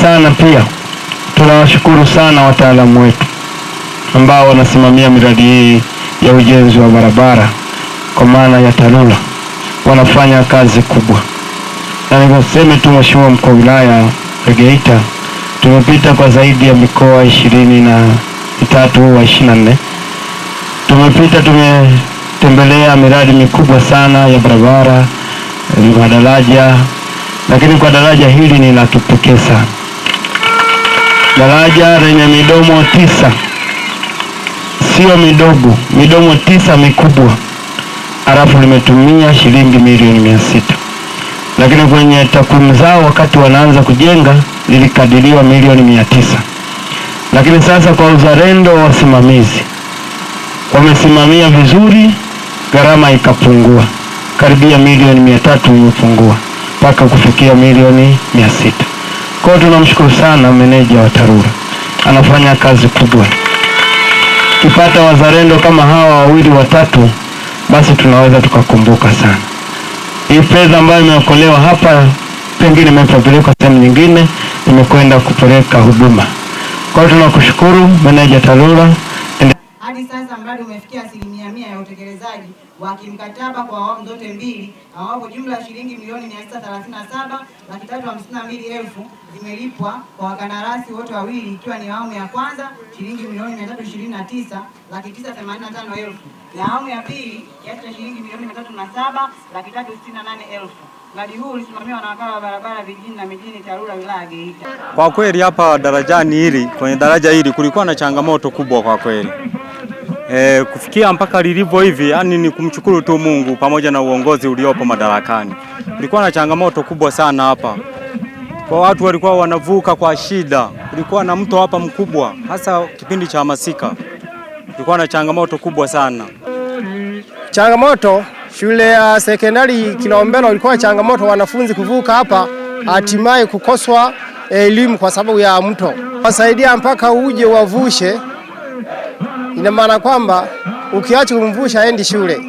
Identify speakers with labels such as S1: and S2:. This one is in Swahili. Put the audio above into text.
S1: sana pia tunawashukuru sana wataalamu wetu ambao wanasimamia miradi hii ya ujenzi wa barabara kwa maana ya TARURA. Wanafanya kazi kubwa. Na niseme tu Mheshimiwa Mkuu wa Wilaya ya Geita, tumepita kwa zaidi ya mikoa 23 wa 24. Tumetembelea miradi mikubwa sana ya barabara, madaraja, lakini kwa daraja hili ni la kipekee sana. Daraja lenye midomo 9, sio midogo, midomo 9 mikubwa, alafu limetumia shilingi milioni 600. Lakini kwenye takwimu zao wakati wanaanza kujenga lilikadiriwa milioni 900. Lakini sasa kwa uzalendo wa wasimamizi wamesimamia vizuri, gharama ikapungua, karibia milioni 300 imepungua mpaka kufikia milioni 600. Kwa hiyo tunamshukuru sana meneja wa TARURA, anafanya kazi kubwa. Kipata wazalendo kama hawa wawili watatu, basi tunaweza tukakumbuka sana. Hii fedha ambayo imeokolewa hapa pengine imepelekwa sehemu nyingine, imekwenda kupeleka huduma. Kwa hiyo tunakushukuru meneja TARURA.
S2: Hadi sasa mradi umefikia 100% ya utekelezaji wa kimkataba kwa awamu zote mbili, ambapo jumla ya shilingi milioni 637,352,000 zimelipwa kwa wakandarasi wote wawili, ikiwa ni awamu ya kwanza shilingi milioni 329,985,000 na awamu ya pili kiasi cha shilingi milioni 307,368,000. Mradi huu ulisimamiwa na wakala wa barabara vijijini na mijini TARURA wilaya ya Geita.
S3: Kwa kweli hapa darajani hili, kwenye daraja hili kulikuwa na changamoto kubwa kwa kweli. Kufikia mpaka lilivyo hivi, yani ni kumshukuru tu Mungu pamoja na uongozi uliopo madarakani. Kulikuwa na changamoto kubwa sana hapa. Kwa watu walikuwa wanavuka kwa shida. Kulikuwa na mto hapa mkubwa, hasa kipindi cha masika. Kulikuwa na changamoto kubwa sana.
S4: Changamoto shule ya sekondari Kilombero ilikuwa changamoto wanafunzi kuvuka hapa, hatimaye kukoswa elimu kwa sababu ya mto. Wasaidia mpaka uje wavushe. Ina maana kwamba ukiacha kumvusha endi shule.